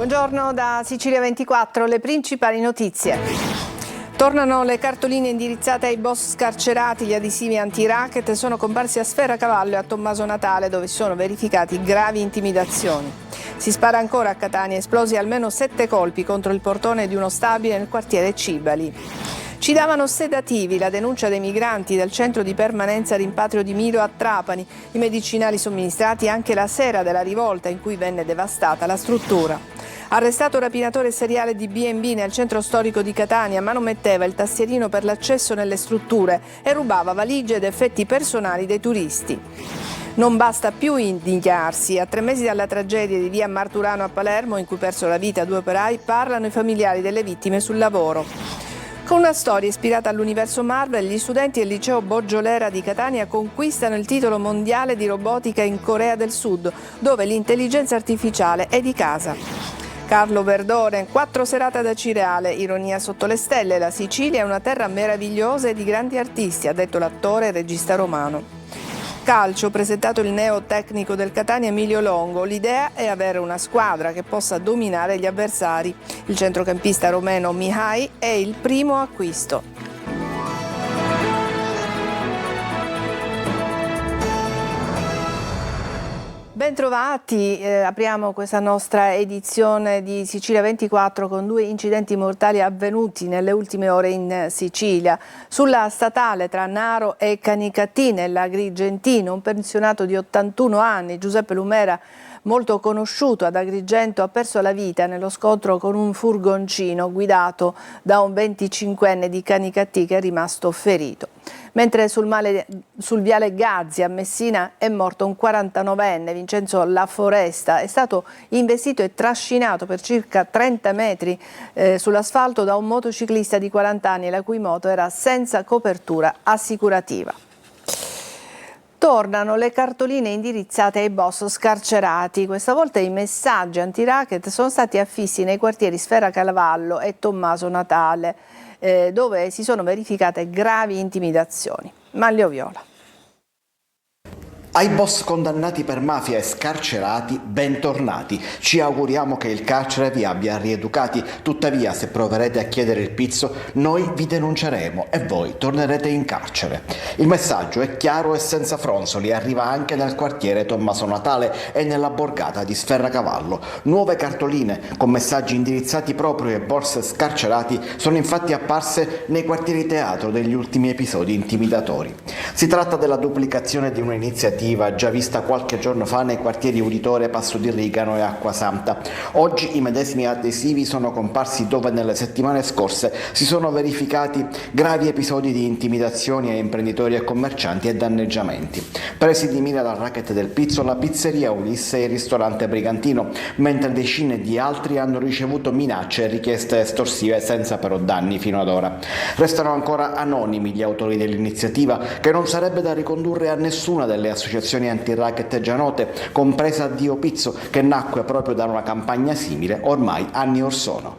Buongiorno da Sicilia 24, le principali notizie. Tornano le cartoline indirizzate ai boss scarcerati, gli adesivi anti-racket sono comparsi a Sferracavallo e a Tommaso Natale, dove si sono verificati gravi intimidazioni. Si spara ancora a Catania, esplosi almeno 7 colpi contro il portone di uno stabile nel quartiere Cibali. Ci davano sedativi, la denuncia dei migranti del centro di permanenza rimpatrio di Milo a Trapani, i medicinali somministrati anche la sera della rivolta in cui venne devastata la struttura. Arrestato rapinatore seriale di B&B nel centro storico di Catania, manometteva il tastierino per l'accesso nelle strutture e rubava valigie ed effetti personali dei turisti. Non basta più indignarsi. A 3 mesi dalla tragedia di via Marturano a Palermo, in cui persero la vita 2 operai, parlano i familiari delle vittime sul lavoro. Con una storia ispirata all'universo Marvel, gli studenti del liceo Boggiolera di Catania conquistano il titolo mondiale di robotica in Corea del Sud, dove l'intelligenza artificiale è di casa. Carlo Verdone, 4 serate da Cireale, ironia sotto le stelle, la Sicilia è una terra meravigliosa e di grandi artisti, ha detto l'attore e regista romano. Calcio, presentato il neotecnico del Catania Emilio Longo, l'idea è avere una squadra che possa dominare gli avversari. Il centrocampista romeno Mihai è il primo acquisto. Bentrovati, apriamo questa nostra edizione di Sicilia 24 con 2 incidenti mortali avvenuti nelle ultime ore in Sicilia. Sulla statale tra Naro e Canicattì, nell'Agrigentino, un pensionato di 81 anni, Giuseppe Lumera, molto conosciuto ad Agrigento, ha perso la vita nello scontro con un furgoncino guidato da un 25enne di Canicattì che è rimasto ferito. Mentre sul viale Gazzi a Messina è morto un 49enne, Vincenzo La Foresta, è stato investito e trascinato per circa 30 metri sull'asfalto da un motociclista di 40 anni la cui moto era senza copertura assicurativa. Tornano le cartoline indirizzate ai boss scarcerati. Questa volta i messaggi anti-racket sono stati affissi nei quartieri Sferracavallo e Tommaso Natale, dove si sono verificate gravi intimidazioni. Manlio Viola. Ai boss condannati per mafia e scarcerati, bentornati. Ci auguriamo che il carcere vi abbia rieducati. Tuttavia, se proverete a chiedere il pizzo, noi vi denunceremo e voi tornerete in carcere. Il messaggio è chiaro e senza fronzoli. Arriva anche dal quartiere Tommaso Natale e nella borgata di Sferracavallo. Nuove cartoline con messaggi indirizzati proprio ai boss scarcerati sono infatti apparse nei quartieri teatro degli ultimi episodi intimidatori. Si tratta della duplicazione di un'iniziativa già vista qualche giorno fa nei quartieri Uditore, Passo di Rigano e Acquasanta. Oggi i medesimi adesivi sono comparsi dove nelle settimane scorse si sono verificati gravi episodi di intimidazioni a imprenditori e commercianti e danneggiamenti. Presi di mira dal racket del pizzo, la pizzeria Ulisse e il ristorante Brigantino, mentre decine di altri hanno ricevuto minacce e richieste estorsive senza però danni fino ad ora. Restano ancora anonimi gli autori dell'iniziativa, che non sarebbe da ricondurre a nessuna delle associazioni anti-racket già note, compresa Dio Pizzo, che nacque proprio da una campagna simile ormai anni or sono.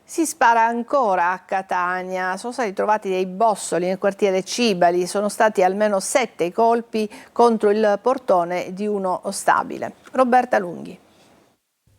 Si spara ancora a Catania, sono stati trovati dei bossoli nel quartiere Cibali, sono stati almeno 7 i colpi contro il portone di uno stabile. Roberta Lunghi.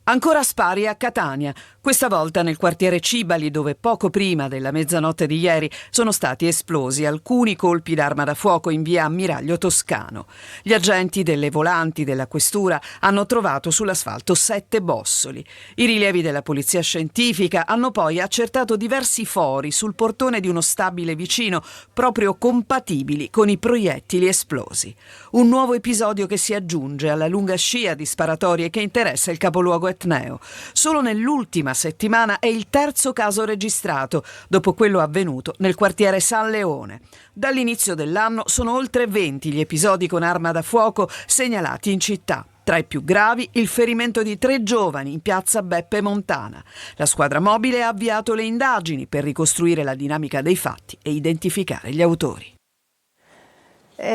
Ancora spari a Catania, questa volta nel quartiere Cibali, dove poco prima della mezzanotte di ieri sono stati esplosi alcuni colpi d'arma da fuoco in via Ammiraglio Toscano. Gli agenti delle volanti della questura hanno trovato sull'asfalto 7 bossoli. I rilievi della polizia scientifica hanno poi accertato diversi fori sul portone di uno stabile vicino, proprio compatibili con i proiettili esplosi. Un nuovo episodio che si aggiunge alla lunga scia di sparatorie che interessa il capoluogo etneo. Solo nell'ultima settimana è il 3° caso registrato, dopo quello avvenuto nel quartiere San Leone. Dall'inizio dell'anno sono oltre 20 gli episodi con arma da fuoco segnalati in città. Tra i più gravi, il ferimento di 3 giovani in piazza Beppe Montana. La squadra mobile ha avviato le indagini per ricostruire la dinamica dei fatti e identificare gli autori.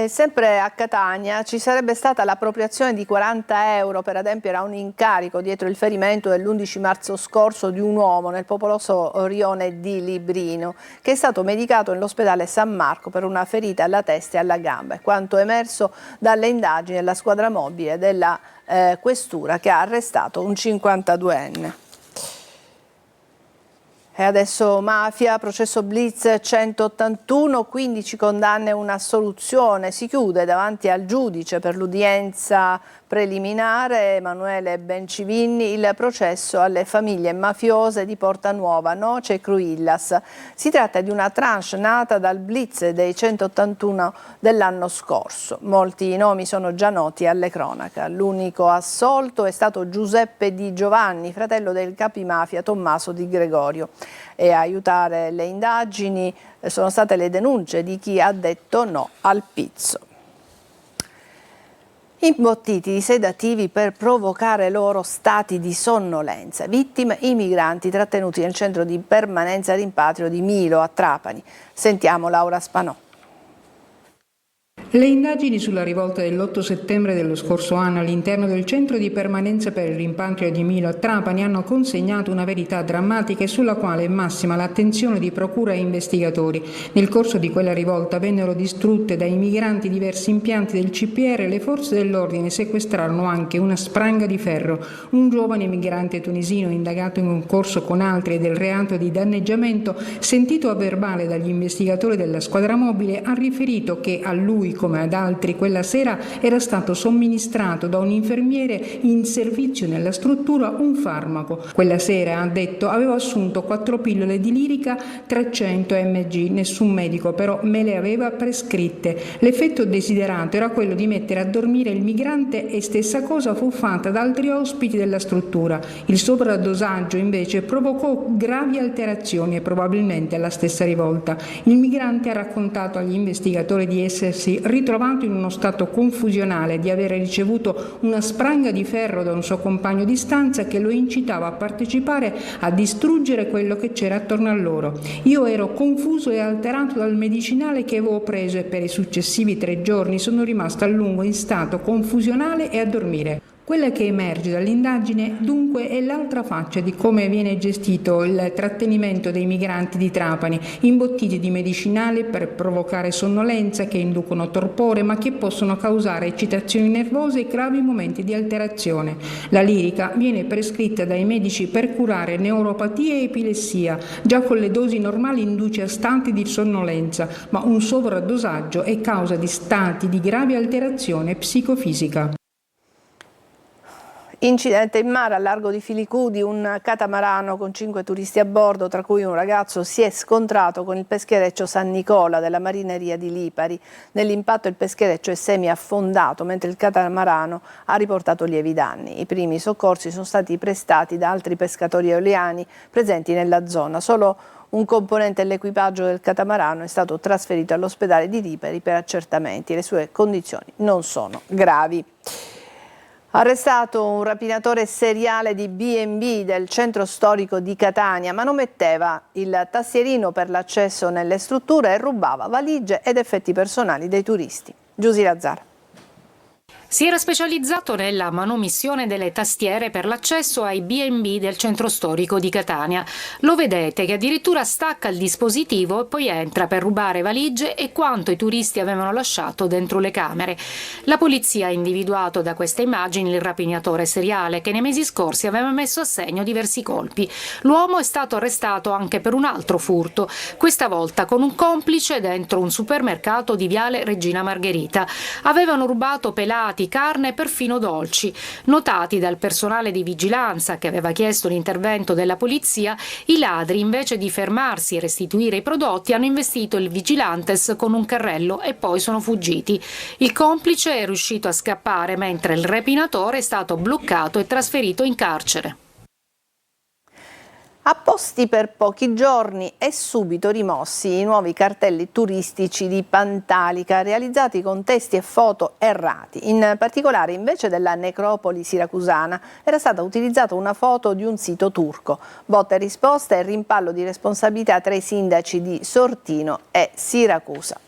Sempre a Catania ci sarebbe stata l'appropriazione di 40 euro per adempiere a un incarico dietro il ferimento dell'11 marzo scorso di un uomo nel popoloso rione di Librino, che è stato medicato nell'ospedale San Marco per una ferita alla testa e alla gamba. È quanto emerso dalle indagini della squadra mobile della questura, che ha arrestato un 52enne. E adesso mafia, processo Blitz 181, 15 condanne e un'assoluzione. Si chiude davanti al giudice per l'udienza preliminare Emanuele Bencivinni il processo alle famiglie mafiose di Porta Nuova, Noce e Cruillas. Si tratta di una tranche nata dal Blitz dei 181 dell'anno scorso. Molti nomi sono già noti alle cronache. L'unico assolto è stato Giuseppe Di Giovanni, fratello del capimafia Tommaso Di Gregorio. E a aiutare le indagini sono state le denunce di chi ha detto no al pizzo. Imbottiti di sedativi per provocare loro stati di sonnolenza. Vittime i migranti trattenuti nel centro di permanenza e rimpatrio di Milo a Trapani. Sentiamo Laura Spanò. Le indagini sulla rivolta dell'8 settembre dello scorso anno all'interno del centro di permanenza per il rimpatrio di Milo a Trapani hanno consegnato una verità drammatica e sulla quale è massima l'attenzione di procura e investigatori. Nel corso di quella rivolta vennero distrutte dai migranti diversi impianti del CPR. Le forze dell'ordine sequestrarono anche una spranga di ferro. Un giovane migrante tunisino indagato in concorso con altri del reato di danneggiamento, sentito a verbale dagli investigatori della squadra mobile, ha riferito che a lui come ad altri quella sera era stato somministrato da un infermiere in servizio nella struttura un farmaco. Quella sera, ha detto, avevo assunto 4 pillole di lirica 300 mg, nessun medico però me le aveva prescritte. L'effetto desiderato era quello di mettere a dormire il migrante e stessa cosa fu fatta da altri ospiti della struttura. Il sovradosaggio invece provocò gravi alterazioni e probabilmente alla stessa rivolta. Il migrante ha raccontato agli investigatori di essersi ritrovato in uno stato confusionale, di aver ricevuto una spranga di ferro da un suo compagno di stanza che lo incitava a partecipare a distruggere quello che c'era attorno a loro. Io ero confuso e alterato dal medicinale che avevo preso e per i successivi 3 giorni sono rimasto a lungo in stato confusionale e a dormire. Quella che emerge dall'indagine dunque è l'altra faccia di come viene gestito il trattenimento dei migranti di Trapani, imbottiti di medicinali per provocare sonnolenza, che inducono torpore ma che possono causare eccitazioni nervose e gravi momenti di alterazione. La lirica viene prescritta dai medici per curare neuropatia e epilessia, già con le dosi normali induce a stati di sonnolenza, ma un sovradosaggio è causa di stati di grave alterazione psicofisica. Incidente in mare al largo di Filicudi, un catamarano con 5 turisti a bordo, tra cui un ragazzo, si è scontrato con il peschereccio San Nicola della marineria di Lipari. Nell'impatto il peschereccio è semi-affondato, mentre il catamarano ha riportato lievi danni. I primi soccorsi sono stati prestati da altri pescatori eoliani presenti nella zona. Solo un componente dell'equipaggio del catamarano è stato trasferito all'ospedale di Lipari per accertamenti. Le sue condizioni non sono gravi. Arrestato un rapinatore seriale di B&B del centro storico di Catania, manometteva il tastierino per l'accesso nelle strutture e rubava valigie ed effetti personali dei turisti. Giusy Lazzara. Si era specializzato nella manomissione delle tastiere per l'accesso ai B&B del centro storico di Catania. Lo vedete che addirittura stacca il dispositivo e poi entra per rubare valigie e quanto i turisti avevano lasciato dentro le camere. La polizia ha individuato da queste immagini il rapinatore seriale che nei mesi scorsi aveva messo a segno diversi colpi. L'uomo è stato arrestato anche per un altro furto, questa volta con un complice dentro un supermercato di Viale Regina Margherita. Avevano rubato pelati, carne e perfino dolci. Notati dal personale di vigilanza che aveva chiesto l'intervento della polizia, i ladri, invece di fermarsi e restituire i prodotti, hanno investito il vigilantes con un carrello e poi sono fuggiti. Il complice è riuscito a scappare mentre il rapinatore è stato bloccato e trasferito in carcere. Apposti per pochi giorni e subito rimossi i nuovi cartelli turistici di Pantalica, realizzati con testi e foto errati. In particolare, invece della necropoli siracusana, era stata utilizzata una foto di un sito turco. Botta e risposta e rimpallo di responsabilità tra i sindaci di Sortino e Siracusa.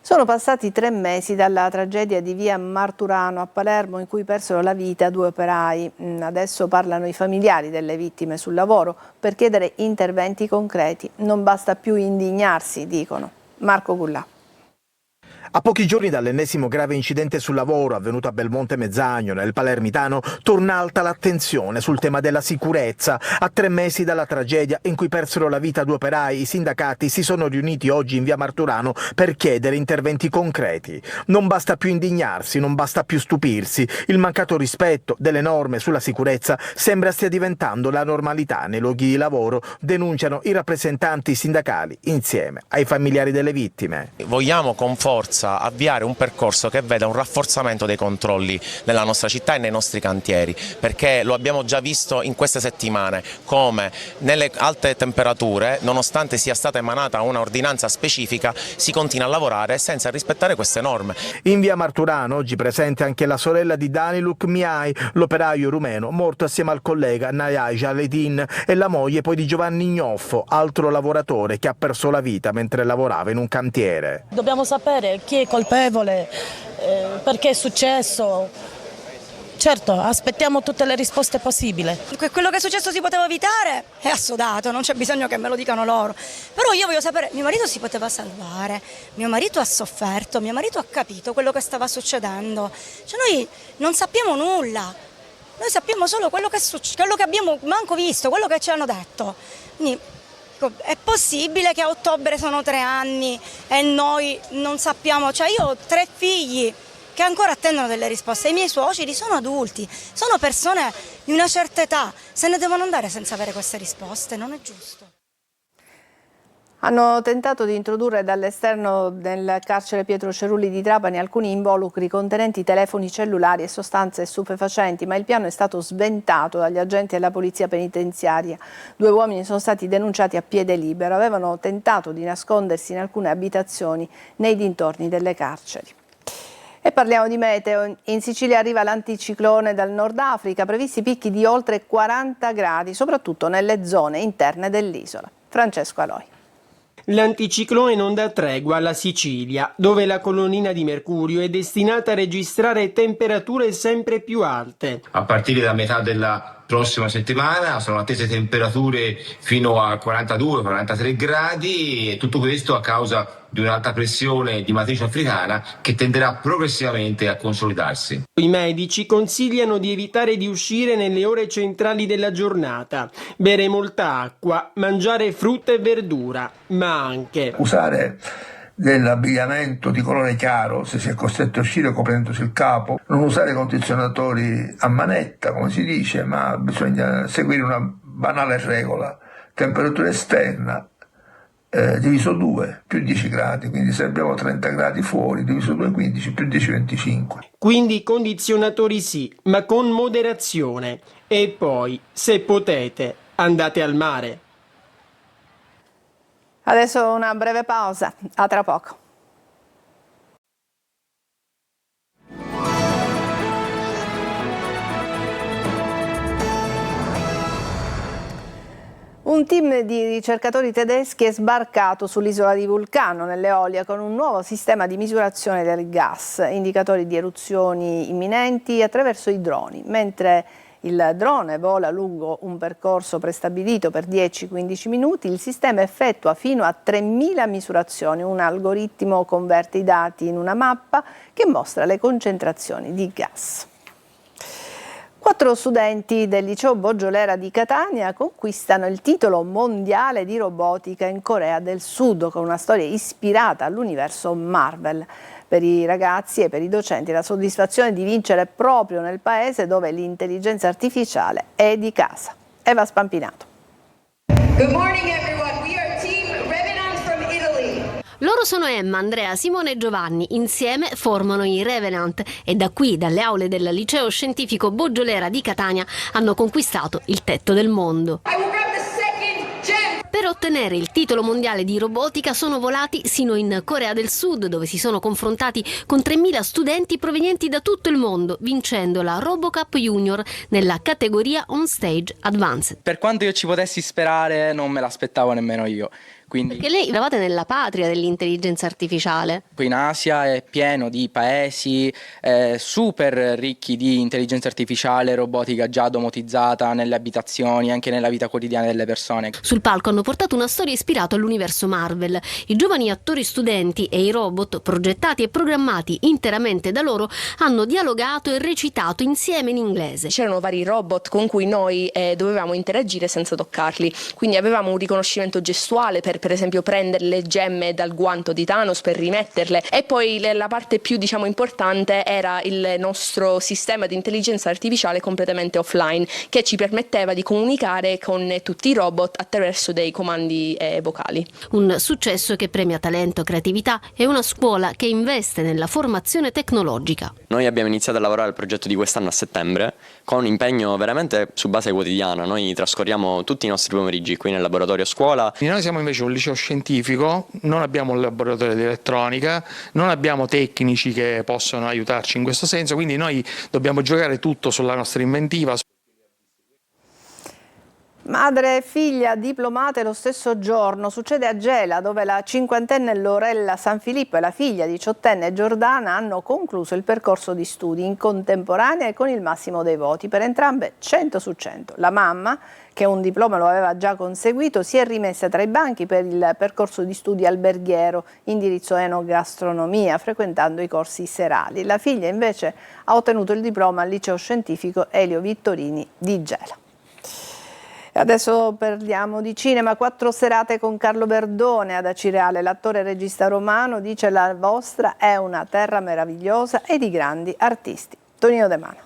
Sono passati 3 mesi dalla tragedia di via Marturano a Palermo in cui persero la vita 2 operai. Adesso parlano i familiari delle vittime sul lavoro per chiedere interventi concreti. Non basta più indignarsi, dicono. Marco Gullà. A pochi giorni dall'ennesimo grave incidente sul lavoro avvenuto a Belmonte Mezzagno, nel Palermitano, torna alta l'attenzione sul tema della sicurezza. A 3 mesi dalla tragedia in cui persero la vita 2 operai, i sindacati si sono riuniti oggi in via Marturano per chiedere interventi concreti. Non basta più indignarsi, non basta più stupirsi. Il mancato rispetto delle norme sulla sicurezza sembra stia diventando la normalità nei luoghi di lavoro, denunciano i rappresentanti sindacali insieme ai familiari delle vittime. Vogliamo con forza avviare un percorso che veda un rafforzamento dei controlli nella nostra città e nei nostri cantieri, perché lo abbiamo già visto in queste settimane come nelle alte temperature, nonostante sia stata emanata una ordinanza specifica, si continua a lavorare senza rispettare queste norme. In via Marturano oggi presente anche la sorella di Daniluk Miai, l'operaio rumeno morto assieme al collega Nayai Jaledin, e la moglie poi di Giovanni Gnoffo, altro lavoratore che ha perso la vita mentre lavorava in un cantiere. Dobbiamo sapere chi è colpevole, perché è successo. Certo, aspettiamo tutte le risposte possibili. Quello che è successo si poteva evitare, è assodato, non c'è bisogno che me lo dicano loro. Però io voglio sapere, mio marito si poteva salvare, mio marito ha sofferto, mio marito ha capito quello che stava succedendo. Cioè noi non sappiamo nulla, noi sappiamo solo quello che abbiamo manco visto, quello che ci hanno detto. Quindi, è possibile che a ottobre sono 3 anni e noi non sappiamo, cioè io ho 3 figli che ancora attendono delle risposte, i miei suoceri sono adulti, sono persone di una certa età, se ne devono andare senza avere queste risposte, non è giusto. Hanno tentato di introdurre dall'esterno del carcere Pietro Cerulli di Trapani alcuni involucri contenenti telefoni cellulari e sostanze stupefacenti, ma il piano è stato sventato dagli agenti della polizia penitenziaria. 2 uomini sono stati denunciati a piede libero, avevano tentato di nascondersi in alcune abitazioni nei dintorni delle carceri. E parliamo di meteo. In Sicilia arriva l'anticiclone dal Nord Africa, previsti picchi di oltre 40 gradi, soprattutto nelle zone interne dell'isola. Francesco Aloi. L'anticiclone non dà tregua alla Sicilia, dove la colonnina di mercurio è destinata a registrare temperature sempre più alte. A partire da metà della prossima settimana sono attese temperature fino a 42-43 gradi e tutto questo a causa di un'alta pressione di matrice africana che tenderà progressivamente a consolidarsi. I medici consigliano di evitare di uscire nelle ore centrali della giornata, bere molta acqua, mangiare frutta e verdura, ma anche usare dell'abbigliamento di colore chiaro se si è costretto a uscire coprendosi il capo, non usare condizionatori a manetta come si dice, ma bisogna seguire una banale regola: temperatura esterna diviso 2 più 10 gradi, quindi se abbiamo 30 gradi fuori diviso 2 15 più 10 25. Quindi condizionatori sì, ma con moderazione, e poi se potete andate al mare. Adesso una breve pausa, a tra poco. Un team di ricercatori tedeschi è sbarcato sull'isola di Vulcano, nell'Eolia, con un nuovo sistema di misurazione del gas, indicatori di eruzioni imminenti attraverso i droni, mentre il drone vola lungo un percorso prestabilito per 10-15 minuti, il sistema effettua fino a 3.000 misurazioni. Un algoritmo converte i dati in una mappa che mostra le concentrazioni di gas. 4 studenti del liceo Boggio-Lera di Catania conquistano il titolo mondiale di robotica in Corea del Sud con una storia ispirata all'universo Marvel. Per i ragazzi e per i docenti la soddisfazione di vincere proprio nel paese dove l'intelligenza artificiale è di casa. Eva Spampinato. Good morning everyone. We are team Revenant from Italy. Loro sono Emma, Andrea, Simone e Giovanni. Insieme formano i Revenant e da qui, dalle aule del liceo scientifico Boggio-Lera di Catania, hanno conquistato il tetto del mondo. Per ottenere il titolo mondiale di robotica sono volati sino in Corea del Sud, dove si sono confrontati con 3.000 studenti provenienti da tutto il mondo, vincendo la RoboCup Junior nella categoria On Stage Advanced. Per quanto io ci potessi sperare, non me l'aspettavo nemmeno io. Quindi, perché lei eravate nella patria dell'intelligenza artificiale. qui in Asia è pieno di paesi super ricchi di intelligenza artificiale, robotica già domotizzata nelle abitazioni, anche nella vita quotidiana delle persone. Sul palco hanno portato una storia ispirata all'universo Marvel. I giovani attori studenti e i robot, progettati e programmati interamente da loro, hanno dialogato e recitato insieme in inglese. C'erano vari robot con cui noi dovevamo interagire senza toccarli, quindi avevamo un riconoscimento gestuale per esempio prendere le gemme dal guanto di Thanos per rimetterle, e poi la parte più importante era il nostro sistema di intelligenza artificiale completamente offline, che ci permetteva di comunicare con tutti i robot attraverso dei comandi vocali. Un successo che premia talento, creatività e una scuola che investe nella formazione tecnologica. Noi abbiamo iniziato a lavorare al progetto di quest'anno a settembre con un impegno veramente su base quotidiana. Noi trascorriamo tutti i nostri pomeriggi qui nel laboratorio a scuola. Noi siamo invece un liceo scientifico, non abbiamo un laboratorio di elettronica, non abbiamo tecnici che possono aiutarci in questo senso, quindi noi dobbiamo giocare tutto sulla nostra inventiva. Madre e figlia diplomate lo stesso giorno. Succede a Gela, dove la cinquantenne Lorella Sanfilippo e la figlia diciottenne Giordana hanno concluso il percorso di studi in contemporanea e con il massimo dei voti. Per entrambe 100 su 100. La mamma, che un diploma lo aveva già conseguito, si è rimessa tra i banchi per il percorso di studi alberghiero, indirizzo enogastronomia, frequentando i corsi serali. La figlia invece ha ottenuto il diploma al liceo scientifico Elio Vittorini di Gela. E adesso parliamo di cinema. 4 serate con Carlo Berdone ad Acireale. L'attore e regista romano dice: la vostra è una terra meravigliosa e di grandi artisti. Tonino De Mano.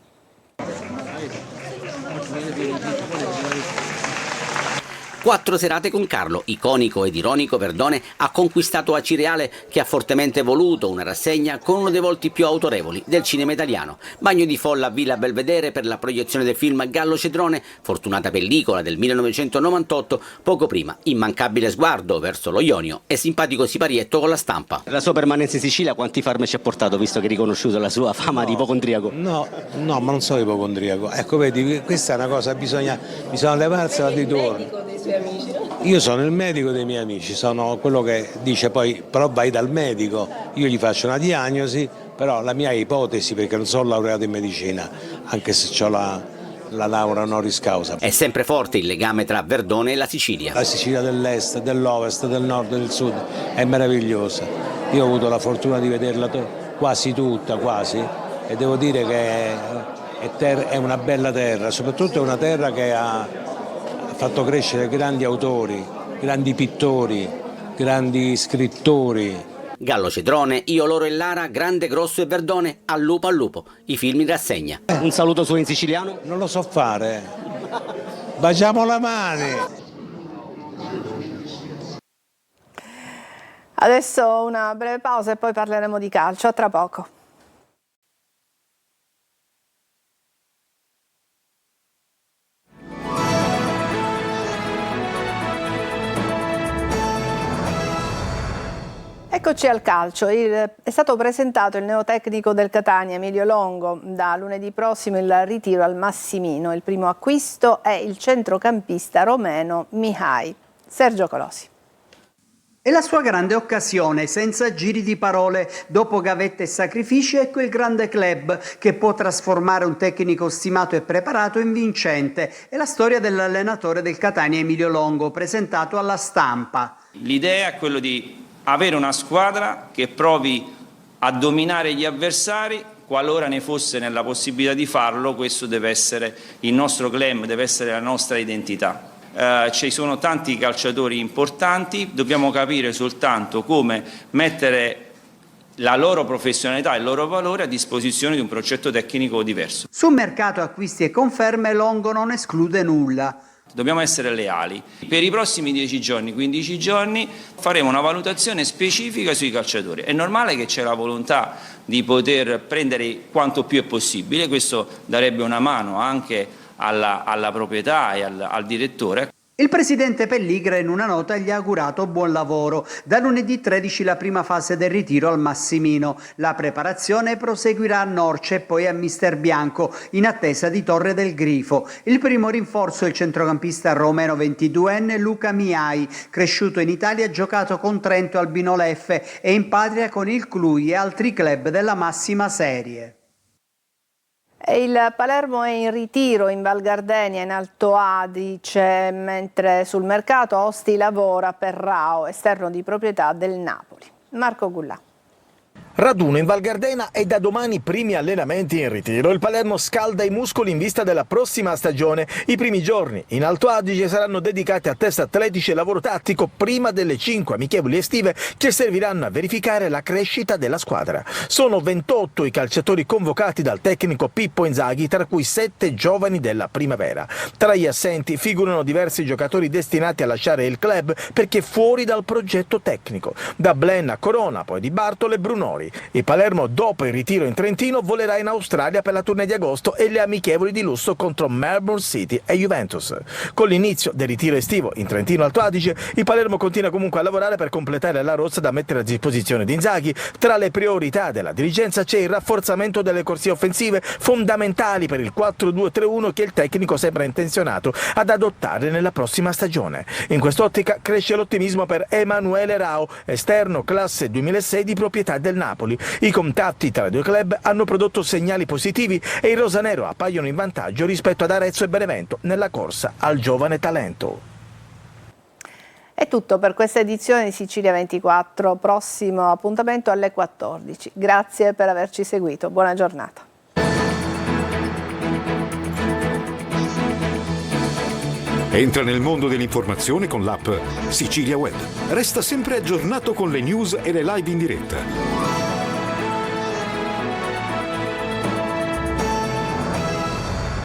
4 serate con Carlo, iconico ed ironico Berdone ha conquistato Acireale, che ha fortemente voluto una rassegna con uno dei volti più autorevoli del cinema italiano. Bagno di folla a Villa Belvedere per la proiezione del film Gallo Cedrone, fortunata pellicola del 1998, poco prima immancabile sguardo verso lo Ionio e simpatico siparietto con la Stampa. La sua permanenza in Sicilia quanti farmaci ha portato, visto che è riconosciuto la sua fama di ipocondriaco? No, ma non sono ipocondriaco. Ecco, vedi, questa è una cosa, bisogna levarsela di torno. Io sono il medico dei miei amici, sono quello che dice poi, però vai dal medico, io gli faccio una diagnosi, però la mia ipotesi, perché non sono laureato in medicina, anche se ho la laurea honoris causa. È sempre forte il legame tra Berdone e la Sicilia. La Sicilia dell'est, dell'ovest, del nord e del sud è meravigliosa. Io ho avuto la fortuna di vederla quasi tutta, e devo dire che è una bella terra, soprattutto è una terra che ha fatto crescere grandi autori, grandi pittori, grandi scrittori. Gallo Cedrone, Io, Loro e Lara, Grande, Grosso e Verdone, Al lupo, i film in rassegna. Un saluto suo in siciliano? Non lo so fare. Baciamo la mano. Adesso una breve pausa e poi parleremo di calcio. A tra poco. Eccoci al calcio. È stato presentato il neotecnico del Catania, Emilio Longo. Da lunedì prossimo il ritiro al Massimino. Il primo acquisto è il centrocampista romeno Mihai. Sergio Colosi. È la sua grande occasione, senza giri di parole. Dopo gavette e sacrifici, ecco il grande club che può trasformare un tecnico stimato e preparato in vincente. È la storia dell'allenatore del Catania, Emilio Longo, presentato alla Stampa. L'idea è quello di avere una squadra che provi a dominare gli avversari. Qualora ne fosse nella possibilità di farlo, questo deve essere il nostro claim, deve essere la nostra identità. Ci sono tanti calciatori importanti, dobbiamo capire soltanto come mettere la loro professionalità e il loro valore a disposizione di un progetto tecnico diverso. Sul mercato acquisti e conferme Longo non esclude nulla. Dobbiamo essere leali. Per i prossimi 10 giorni, 15 giorni faremo una valutazione specifica sui calciatori. È normale che c'è la volontà di poter prendere quanto più è possibile, questo darebbe una mano anche alla proprietà e al direttore. Il presidente Pelligra in una nota gli ha augurato buon lavoro. Da lunedì 13 la prima fase del ritiro al Massimino. La preparazione proseguirà a Norcia e poi a Mister Bianco, in attesa di Torre del Grifo. Il primo rinforzo è il centrocampista romeno 22enne Luca Miai, cresciuto in Italia, giocato con Trento al Binoleffe e in patria con il Cluj e altri club della massima serie. Il Palermo è in ritiro in Val Gardenia, in Alto Adige, mentre sul mercato Osti lavora per Rao, esterno di proprietà del Napoli. Marco Gullà. Raduno in Val Gardena e da domani primi allenamenti in ritiro. Il Palermo scalda i muscoli in vista della prossima stagione. I primi giorni in Alto Adige saranno dedicati a test atletici e lavoro tattico prima delle 5 amichevoli estive che serviranno a verificare la crescita della squadra. Sono 28 i calciatori convocati dal tecnico Pippo Inzaghi, tra cui 7 giovani della primavera. Tra gli assenti figurano diversi giocatori destinati a lasciare il club perché fuori dal progetto tecnico. Da Blen a Corona, poi di Bartolo e Brunori. Il Palermo, dopo il ritiro in Trentino, volerà in Australia per la tournée di agosto e le amichevoli di lusso contro Melbourne City e Juventus. Con l'inizio del ritiro estivo in Trentino Alto Adige, il Palermo continua comunque a lavorare per completare la rosa da mettere a disposizione di Inzaghi. Tra le priorità della dirigenza c'è il rafforzamento delle corsie offensive, fondamentali per il 4-2-3-1 che il tecnico sembra intenzionato ad adottare nella prossima stagione. In quest'ottica cresce l'ottimismo per Emanuele Rao, esterno classe 2006 di proprietà del Napoli. I contatti tra i due club hanno prodotto segnali positivi e i rosanero appaiono in vantaggio rispetto ad Arezzo e Benevento nella corsa al giovane talento. È tutto per questa edizione di Sicilia 24, prossimo appuntamento alle 14. Grazie per averci seguito, buona giornata. Entra nel mondo dell'informazione con l'app Sicilia Web. Resta sempre aggiornato con le news e le live in diretta.